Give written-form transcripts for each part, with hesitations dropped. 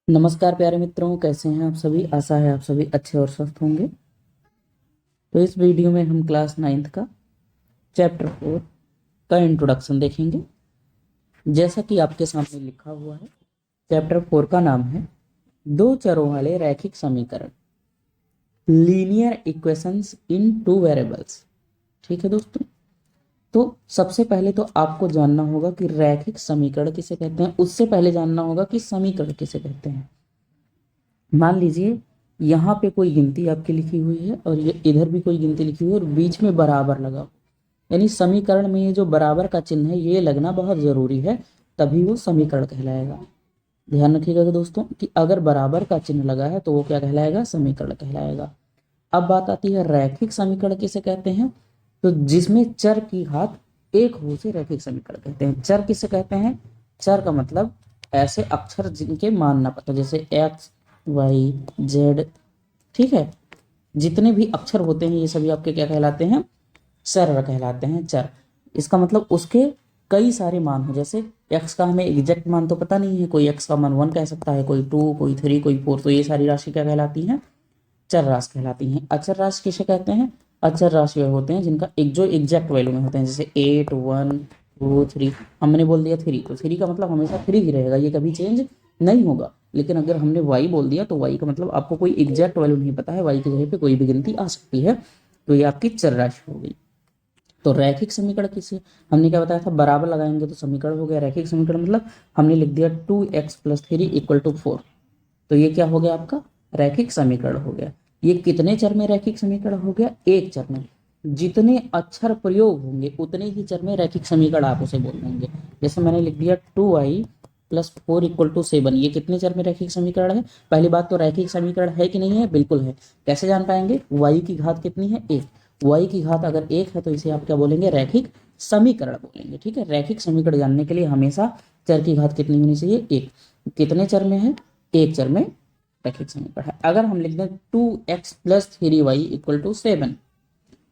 नमस्कार प्यारे मित्रों, कैसे हैं आप सभी। आशा है आप सभी अच्छे और स्वस्थ होंगे। तो इस वीडियो में हम क्लास 9th का चैप्टर 4 का इंट्रोडक्शन देखेंगे। जैसा कि आपके सामने लिखा हुआ है, चैप्टर 4 का नाम है दो चरों वाले रैखिक समीकरण, लीनियर इक्वेशंस इन टू वेरिएबल्स। ठीक है दोस्तों, तो सबसे पहले तो आपको जानना होगा कि रैखिक समीकरण किसे कहते हैं। उससे पहले जानना होगा कि समीकरण किसे कहते हैं। मान लीजिए यहाँ पे कोई गिनती आपकी लिखी हुई है और ये इधर भी कोई गिनती लिखी हुई है और बीच में बराबर लगा हो, यानी समीकरण में ये जो बराबर का चिन्ह है ये लगना बहुत जरूरी है, तभी वो समीकरण कहलाएगा। ध्यान रखिएगा दोस्तों कि अगर बराबर का चिन्ह लगा है तो वो क्या कहलाएगा, समीकरण कहलाएगा। अब बात आती है रैखिक समीकरण किसे कहते हैं। तो जिसमें चर की घात एक हो उसे रैखिक समीकरण कहते हैं। चर किसे कहते हैं, चर का मतलब ऐसे अक्षर जिनके मान ना पता, जैसे एक्स वाई जेड। ठीक है, जितने भी अक्षर होते हैं ये सभी आपके क्या कहलाते हैं, चर कहलाते हैं। चर इसका मतलब उसके कई सारे मान हो। जैसे एक्स का हमें एग्जैक्ट मान तो पता नहीं है, कोई एक्स का मान 1 कह सकता है, कोई 2, कोई 3, कोई 4। तो ये सारी राशि क्या कहलाती हैं, चर राशि कहलाती हैं। अचर राशि किसे कहते हैं, अचर राशि वह होते हैं जिनका एक जो एग्जैक्ट वैल्यू में होते हैं, जैसे 8, 1, 2, 3। हमने बोल दिया 3, तो 3 का मतलब हमेशा 3 ही रहेगा, ये कभी चेंज नहीं होगा। लेकिन अगर हमने y बोल दिया तो y का मतलब आपको कोई एग्जैक्ट वैल्यू नहीं पता है, y की जगह पे कोई भी गिनती आ सकती है, तो ये आपकी चर राशि हो गई। तो रैखिक समीकरण किसे, हमने क्या बताया था, बराबर लगाएंगे तो समीकरण हो गया। रैखिक समीकरण मतलब हमने लिख दिया 2x + 3 = 4, तो ये क्या हो गया आपका, रैखिक समीकरण हो गया। ये कितने चर में रैखिक समीकरण हो गया, एक चर में। जितने अक्षर प्रयोग होंगे उतने ही चर में रैखिक समीकरण आप उसे बोल देंगे। जैसे मैंने लिख दिया 2y + 4 = 7, ये कितने चर में रैखिक समीकरण है। पहली बात तो रैखिक समीकरण है कि नहीं है, बिल्कुल है। कैसे जान पाएंगे, y की घात कितनी है, 1। y की घात अगर 1 है तो इसे आप क्या बोलेंगे, रैखिक समीकरण बोलेंगे। ठीक है, रैखिक समीकरण जानने के लिए हमेशा चर की घात कितनी होनी चाहिए, 1। कितने चर में है, एक चर में रैखिक समीकरण है। अगर हम लिख दें 2x + 3y = 7,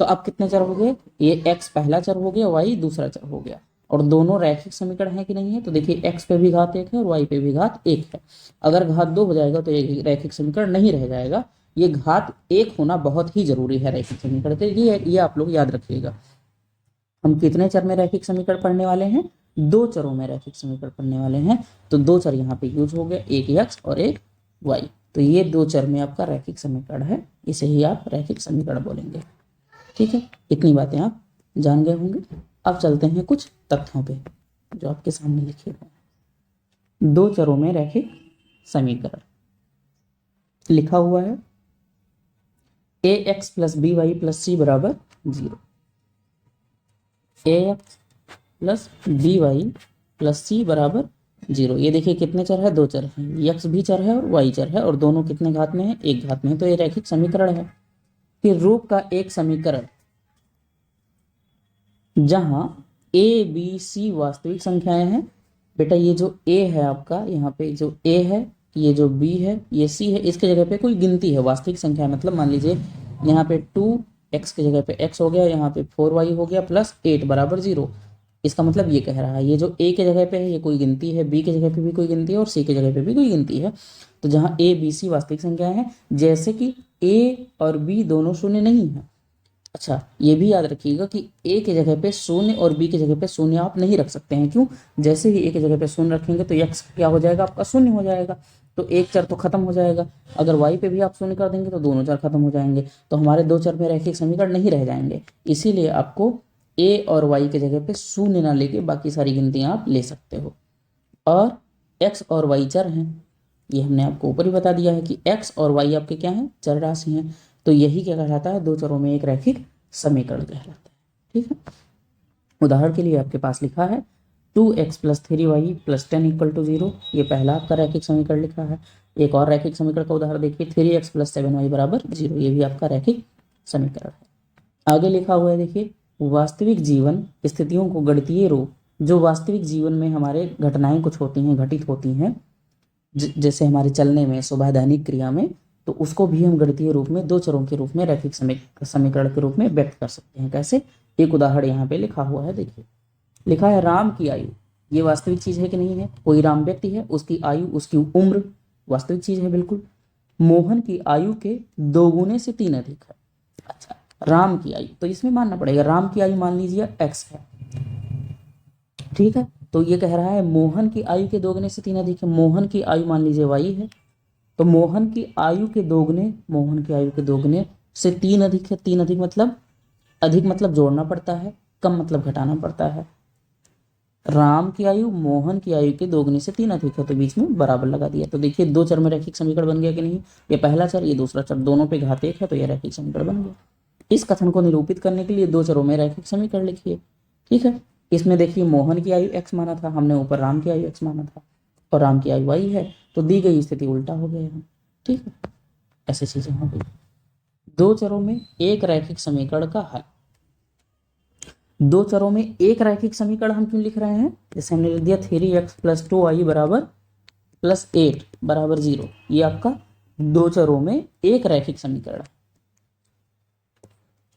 तो अब कितने चर हो गए, ये x पहला चर हो गया, y दूसरा चर हो गया, और दोनों रैखिक समीकरण है कि नहीं है। तो देखिए x पे भी घात 1 है और y पे भी घात 1 है। अगर घात 2 हो जाएगा तो ये रैखिक समीकरण नहीं रह जाएगा। ये घात 1 होना बहुत ही जरूरी है रैखिक समीकरण के लिए, ये आप लोग याद रखिएगा। हम कितने चर में रैखिक समीकरण पढ़ने वाले हैं, दो चरों में रैखिक समीकरण पढ़ने वाले हैं। तो दो चर यहाँ पे यूज हो गए, एक x और एक y। तो ये दो चर में आपका रैखिक समीकरण है, इसे ही आप रैखिक समीकरण बोलेंगे। ठीक है, इतनी बातें आप जान गए होंगे। अब चलते हैं कुछ तथ्यों पे जो आपके सामने लिखे हुए हैं। दो चरों में रैखिक समीकरण लिखा हुआ है, ax + by + c = 0। ax + by + c = 0। ये देखिए कितने चर है, दो चर हैं, x भी चर है और y चर है, और दोनों कितने घात में है, एक घात में है, तो ये रैखिक समीकरण है। फिर रूप का एक समीकरण जहां a b c वास्तविक संख्याएं हैं। बेटा ये जो a है आपका, यहाँ पे जो a है, ये जो b है, ये c है, इसके जगह पे कोई गिनती है, वास्तविक संख्या मतलब मान लीजिए यहाँ पे 2x की जगह पे x हो गया, यहाँ पे 4y हो गया +8 = 0। इसका मतलब ये कह रहा है ये जो a के जगह पे है ये कोई गिनती है, b के जगह पे भी कोई गिनती है और c के जगह पे भी कोई गिनती है। तो जहाँ a b c वास्तविक संख्याएं हैं, जैसे कि a और b दोनों शून्य नहीं है। अच्छा, ये भी याद रखिएगा कि ए की जगह पे शून्य और बी की जगह पे शून्य आप नहीं रख सकते हैं। क्यों, जैसे ही ए की जगह पे शून्य रखेंगे तो एक्स क्या हो जाएगा, आपका शून्य हो जाएगा, तो एक चर तो खत्म हो जाएगा। अगर वाई पे भी आप शून्य कर देंगे तो दोनों चर खत्म हो जाएंगे, तो हमारे दो चर में रैखिक समीकरण नहीं रह जाएंगे। इसीलिए आपको ए और वाई की जगह पे शून्य ना लेके बाकी सारी गिनतियां आप ले सकते हो। और एक्स और वाई चर हैं, ये हमने आपको ऊपर ही बता दिया है कि एक्स और वाई आपके क्या हैं, चर राशि हैं। तो यही क्या कहलाता है, दो चरों में एक रैखिक समीकरण कहलाता है। ठीक है, उदाहरण के लिए आपके पास लिखा है 2x + 3y + 10 = 0। ये पहला आपका रैखिक समीकरण लिखा है। एक और रैखिक समीकरण का उदाहरण देखिए, 3x + 7y = 0। ये भी आपका रैखिक समीकरण है। आगे लिखा हुआ है देखिए, वास्तविक जीवन स्थितियों को गणितीय रूप, जो वास्तविक जीवन में हमारे घटनाएं कुछ होती हैं, घटित होती हैं, जैसे हमारे चलने में, सुबह दैनिक क्रिया में, तो उसको भी हम गणितीय रूप में दो चरों के रूप में रैखिक समीकरण के रूप में व्यक्त कर सकते हैं। कैसे, एक उदाहरण यहाँ पे लिखा हुआ है देखिए, लिखा है राम की आयु। ये वास्तविक चीज है कि नहीं है, कोई राम व्यक्ति है, उसकी आयु, उसकी उम्र वास्तविक चीज है बिल्कुल। मोहन की आयु के 2 गुने से 3 अधिक है। अच्छा, राम की आयु, तो इसमें मानना पड़ेगा राम की आयु मान लीजिए x है, ठीक है। तो ये कह रहा है मोहन की आयु के 2 गुने से 3 अधिक है, मोहन की आयु मान लीजिए y है, तो मोहन की आयु के 2 गुने, मोहन की आयु के 2 गुने से 3 अधिक है। 3 अधिक मतलब, अधिक मतलब जोड़ना पड़ता है, कम मतलब घटाना पड़ता है। राम की आयु मोहन की आयु के 2 गुने से 3 अधिक है, तो बीच में बराबर लगा दिया। तो देखिए 2 चर में रैखिक समीकरण बन गया कि नहीं। ये पहला चर, ये दूसरा चर, दोनों पे घात 1 है, तो ये रैखिक समीकरण बन गया। इस कथन को निरूपित करने के लिए 2 चरों में रैखिक समीकरण लिखिए, ठीक है। इसमें देखिए मोहन की आयु x माना था हमने, ऊपर राम की आयु x माना था, और राम की आयु y है, तो दी गई स्थिति उल्टा हो गया है, ठीक है। ऐसी चीजें हो गई। 2 चरों में एक रैखिक समीकरण का हल। 2 चरों में एक रैखिक समीकरण हम क्यों लिख रहे हैं, जैसे हमने लिख दिया 3x + 2y बराबर +8 बराबर 0। ये आपका 2 चरों में एक रैखिक समीकरण।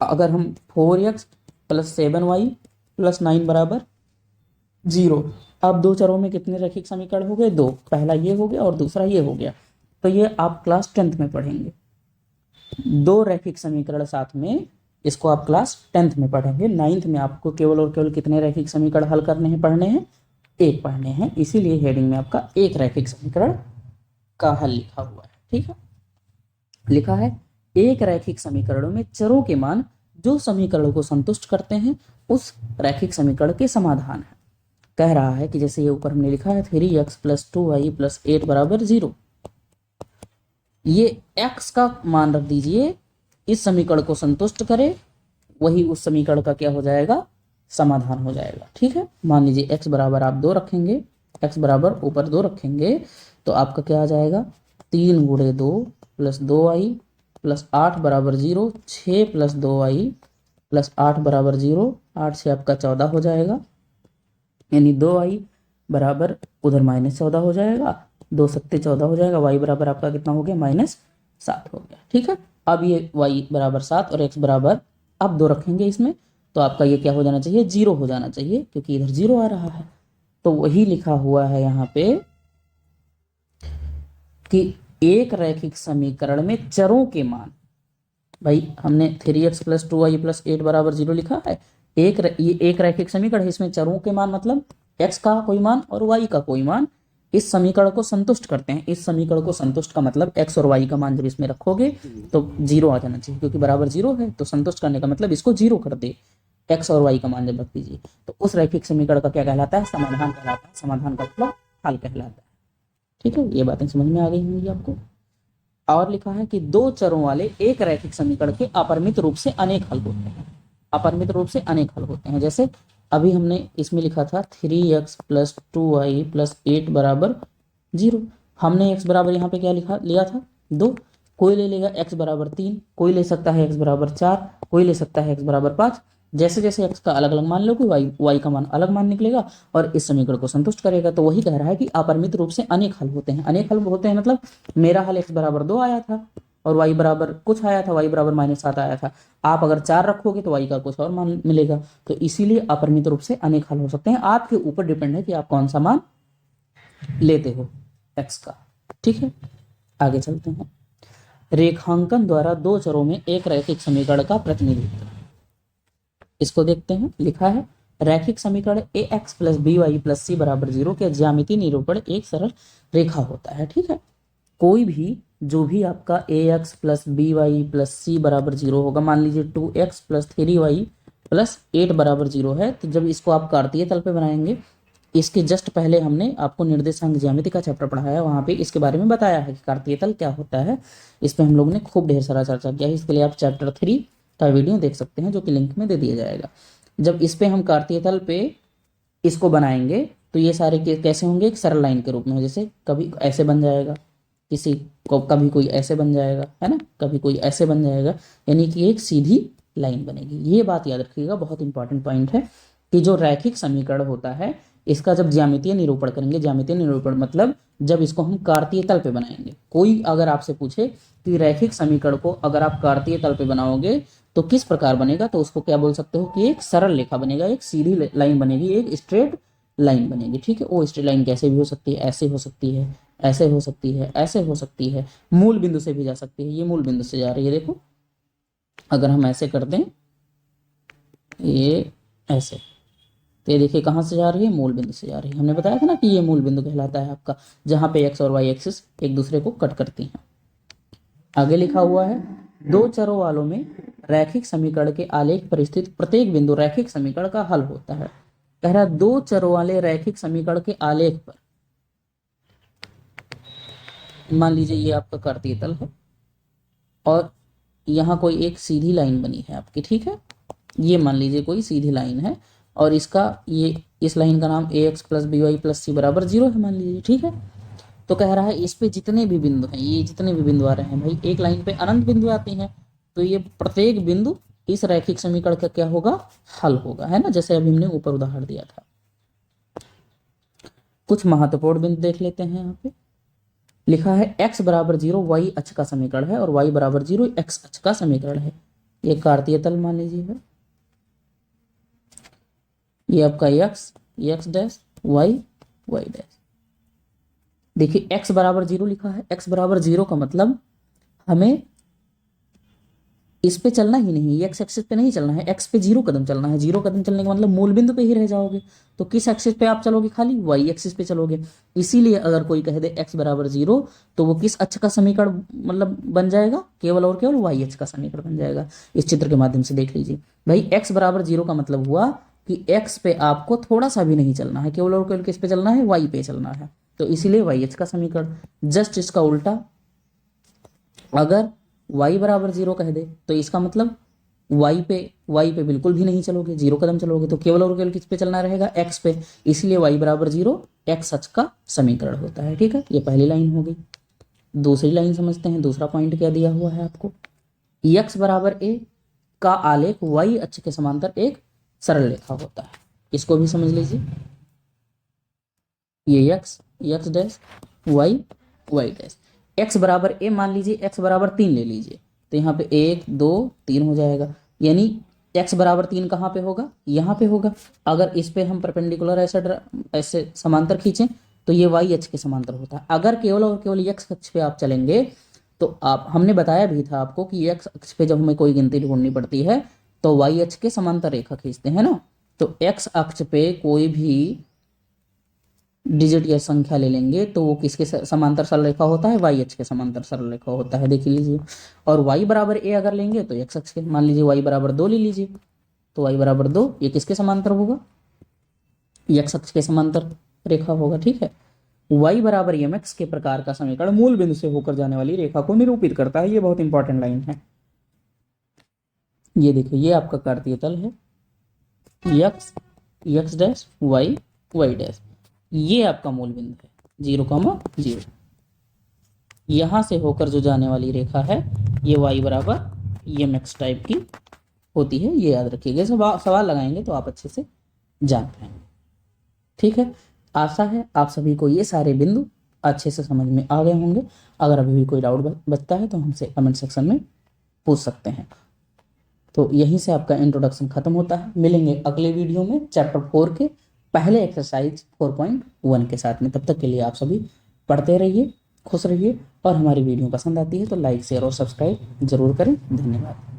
अगर हम 4x + 7y + 9 बराबर 0, अब 2 चरों में कितने रैखिक समीकरण हो गए, 2। पहला ये हो गया और दूसरा ये हो गया। तो ये आप क्लास 10th में पढ़ेंगे। 2 रैखिक समीकरण साथ में, इसको आप क्लास 10th में पढ़ेंगे। 9th में आपको केवल और केवल कितने रैखिक समीकरण हल करने हैं, पढ़ने हैं, 1 पढ़ने हैं। इसीलिए हेडिंग में आपका एक रैखिक समीकरण का हल लिखा हुआ है, ठीक है। लिखा है एक रैखिक समीकरणों में चरों के मान जो समीकरणों को संतुष्ट करते हैं उस रैखिक समीकरण के समाधान है। कह रहा है कि जैसे ये ऊपर हमने लिखा है 3x + 2y + 8 बराबर 0, ये x का मान रख दीजिए, इस समीकरण को संतुष्ट करे, वही उस समीकरण का क्या हो जाएगा, समाधान हो जाएगा, ठीक है। मान लीजिए x बराबर आप 2 रखेंगे, x बराबर ऊपर 2 रखेंगे, तो आपका क्या आ जाएगा, 3 × 2 + 2y + 8 बराबर 0, 6 + 2y + 8 बराबर 0, 8 से आपका 14 हो जाएगा, यानी 2y बराबर उधर -14 हो जाएगा, 2 सत्ते 14 हो जाएगा, y बराबर आपका कितना हो गया, -7 हो गया, ठीक है। अब ये y बराबर 7 और x बराबर अब 2 रखेंगे इसमें, तो आपका ये क्या हो जाना चाहिए, 0 हो जाना चाहिए, क्योंकि इधर 0 आ रहा है। तो वही लिखा हुआ है यहाँ पे कि एक रैखिक समीकरण में चरों के मान, भाई हमने 3x + 2y + 8 बराबर 0 लिखा है, ये एक रैखिक समीकरण है, इसमें चरों के मान मतलब x का कोई मान और y का कोई मान इस समीकरण को संतुष्ट करते हैं। इस समीकरण को संतुष्ट का मतलब x और y का मान जब इसमें रखोगे तो 0 आ जाना चाहिए, क्योंकि बराबर 0 है, तो संतुष्ट करने का मतलब इसको 0 कर दे, x और y का मान जब रख दीजिए, तो उस रैखिक समीकरण का क्या कहलाता है, समाधान कहलाता है। समाधान का मतलब हल कहलाता है, ठीक है। ये बातें समझ में आ गई होंगी आपको। और लिखा है कि 2 चरों वाले एक रैखिक समीकरण के अपरिमित रूप से अनेक हल होते हैं। अपरिमित रूप से अनेक हल होते हैं, जैसे अभी हमने इसमें लिखा था 3x + 2y + 8 बराबर 0। हमने x बराबर यहाँ पे क्या लिया था, 2। कोई ले लेगा x बराबर 3, कोई ले सकता है x बराबर 4, कोई ले सकता है x बराबर 5। जैसे जैसे x का अलग अलग मान लोगे y का मान अलग मान निकलेगा और इस समीकरण को संतुष्ट करेगा। तो वही कह रहा है कि अपरिमित रूप से अनेक हल होते हैं। अनेक हल होते हैं मतलब मेरा हल x बराबर 2 आया था और y बराबर कुछ आया था, y बराबर -7 आया था। आप अगर 4 रखोगे तो y का कुछ और मान मिलेगा। तो इसीलिए अपरिमित रूप से अनेक हल हो सकते हैं। आपके ऊपर डिपेंड है कि आप कौन सा मान लेते हो x का, ठीक है। आगे चलते हैं। रेखांकन द्वारा 2 चरों में एक रैखिक समीकरण का प्रतिनिधित्व, इसको देखते हैं। लिखा है रैखिक समीकरण ax + by + c बराबर 0 के ज्यामितीय निरूपण एक सरल रेखा होता है, ठीक है। कोई भी जो भी आपका ax + by + c बराबर 0 होगा, मान लीजिए 2x + 3y + 8 बराबर 0 है, तो जब इसको आप कार्तीय तल पे बनाएंगे, इसके जस्ट पहले हमने आपको निर्देशांक ज्यामिति का चैप्टर पढ़ाया, वहां पे इसके बारे में बताया है कि कार्तीय तल क्या होता है। इस पर हम लोग ने खूब ढेर सारा चर्चा किया है। इसके लिए आप चैप्टर 3 का वीडियो देख सकते हैं, जो कि लिंक में दे दिया जाएगा। जब इस पे हम कार्तीय तल पे इसको बनाएंगे तो ये सारे कैसे होंगे, एक सरल लाइन के रूप में, जैसे कभी ऐसे बन जाएगा, किसी को कभी कोई ऐसे बन जाएगा, है ना, कभी कोई ऐसे बन जाएगा, यानी कि एक सीधी लाइन बनेगी। ये बात याद रखिएगा, बहुत इंपॉर्टेंट पॉइंट है कि जो रैखिक समीकरण होता है इसका जब ज्यामितीय निरूपण करेंगे, ज्यामितीय निरूपण मतलब जब इसको हम कार्तीय तल पे बनाएंगे। कोई अगर आपसे पूछे कि रैखिक समीकरण को अगर आप कार्तीय तल पे बनाओगे तो किस प्रकार बनेगा, तो उसको क्या बोल सकते हो कि एक सरल रेखा बनेगा, एक सीधी लाइन बनेगी, एक स्ट्रेट लाइन बनेगी, ठीक है। वो स्ट्रेट लाइन कैसे भी हो सकती है, ऐसे हो सकती है, ऐसे हो सकती है, ऐसे हो सकती है, मूल बिंदु से भी जा सकती है। ये मूल बिंदु से जा रही है, देखो अगर हम ऐसे कर दें ये ऐसे, तो ये देखिए कहाँ से जा रही है, मूल बिंदु से जा रही है। हमने बताया था ना कि ये मूल बिंदु कहलाता है आपका, जहाँ पे एक्स और वाई एक्सिस एक दूसरे को कट करती हैं। आगे लिखा हुआ है, दो चरों वालों में रैखिक समीकरण के आलेख पर स्थित प्रत्येक बिंदु रैखिक समीकरण का हल होता है। कह रहा है दो चरों वाले रैखिक समीकरण के आलेख पर, मान लीजिए ये आपका कार्तीय तल है और यहाँ कोई एक सीधी लाइन बनी है आपकी, ठीक है, ये मान लीजिए कोई सीधी लाइन है और इसका ये इस लाइन का नाम ax plus B Y plus C बराबर 0 है मान लीजिए, ठीक है। तो कह रहा है इस पे जितने भी बिंदु हैं, ये जितने भी बिंदु आ रहे हैं भाई, एक लाइन पे अनंत बिंदु आती हैं, तो ये प्रत्येक बिंदु इस रैखिक समीकरण का क्या होगा, हल होगा, है ना, जैसे अभी हमने ऊपर उदाहरण दिया था। कुछ महत्वपूर्ण बिंदु देख लेते हैं। यहाँ पे लिखा है x बराबर 0 वाई अक्ष का समीकरण है और y बराबर 0 x अक्ष का समीकरण है। ये कार्तीय तल मान लीजिए है, ये आपका x डैश y डैश। देखिए x बराबर 0 लिखा है, x बराबर 0 का मतलब हमें इस पे चलना ही नहीं, एक्स एक्सिस पे नहीं चलना है, एक्स पे 0 कदम चलना है। 0 कदम चलने का मतलब मूल बिंदु पे ही रह जाओगे। तो किस एक्सिस पे आप चलोगे, खाली वाई एक्सिस पे चलोगे। इसीलिए अगर कोई कह दे x बराबर 0 तो वो किस अक्ष का समीकरण मतलब बन जाएगा, केवल और केवल वाई अक्ष का समीकरण बन जाएगा। इस चित्र के माध्यम से देख लीजिए भाई, x बराबर 0 का मतलब हुआ कि x पे आपको थोड़ा सा भी नहीं चलना है, केवल और केवल किस पे चलना है, वाई पे चलना है। तो इसीलिए वाई अक्ष का समीकरण। जस्ट इसका उल्टा, अगर y बराबर 0 कह दे तो इसका मतलब y पे बिल्कुल भी नहीं चलोगे, 0 कदम चलोगे, तो केवल और केवल किस पे चलना रहेगा, x पे। इसलिए y बराबर 0 x अक्ष का समीकरण होता है, ठीक है। ये पहली लाइन हो गई। दूसरी लाइन समझते हैं, दूसरा पॉइंट क्या दिया हुआ है आपको, x बराबर a का आलेख y अक्ष के समांतर एक सरल रेखा होता है। इसको भी समझ लीजिए, ये x dash y dash. x बराबर a मान लीजिए, x बराबर 3 ले लीजिए, तो यहाँ पे 1 2 3 हो जाएगा, यानी x बराबर 3 कहाँ पे होगा, यहाँ पे होगा। अगर इस पे हम परपेंडिकुलर ऐसे समांतर खींचें तो ये y अक्ष के समांतर होता है। अगर केवल और केवल x अक्ष पे आप चलेंगे तो आप, हमने बताया भी था आपको कि x अक्ष पे जब हमें कोई गिनती ढूंढनी पड़ती है तो y अक्ष के समांतर रेखा खींचते हैं ना। तो x अक्ष पे कोई भी डिजिट या संख्या ले लेंगे तो वो किसके समांतर सरल रेखा होता है, वाई अक्ष के समांतर सरल रेखा होता है, देख लीजिए। और y बराबर a अगर लेंगे तो x अक्ष के, मान लीजिए y बराबर 2 ले लीजिए, तो y बराबर 2 ये किसके समांतर होगा, x अक्ष के समांतर रेखा होगा, ठीक है। y बराबर mx के प्रकार का समीकरण मूल बिंदु से होकर जाने वाली रेखा को निरूपित करता है। ये बहुत इंपॉर्टेंट लाइन है। ये देखिए, ये आपका कार्तीय तल है, x डैश y डैश, ये आपका मूल बिंदु है 0,0। यहां से होकर जो जाने वाली रेखा है ये y बराबर mx टाइप की होती है। ये याद रखिएगा, सवाल लगाएंगे तो आप अच्छे से जान पाएंगे, ठीक है। आशा है आप सभी को ये सारे बिंदु अच्छे से समझ में आ गए होंगे। अगर अभी भी कोई डाउट बचता है तो हमसे कमेंट सेक्शन में पूछ सकते हैं। तो यहीं से आपका इंट्रोडक्शन खत्म होता है। मिलेंगे अगले वीडियो में चैप्टर 4 के पहले एक्सरसाइज 4.1 के साथ में। तब तक के लिए आप सभी पढ़ते रहिए, खुश रहिए, और हमारी वीडियो पसंद आती है तो लाइक शेयर और सब्सक्राइब जरूर करें। धन्यवाद।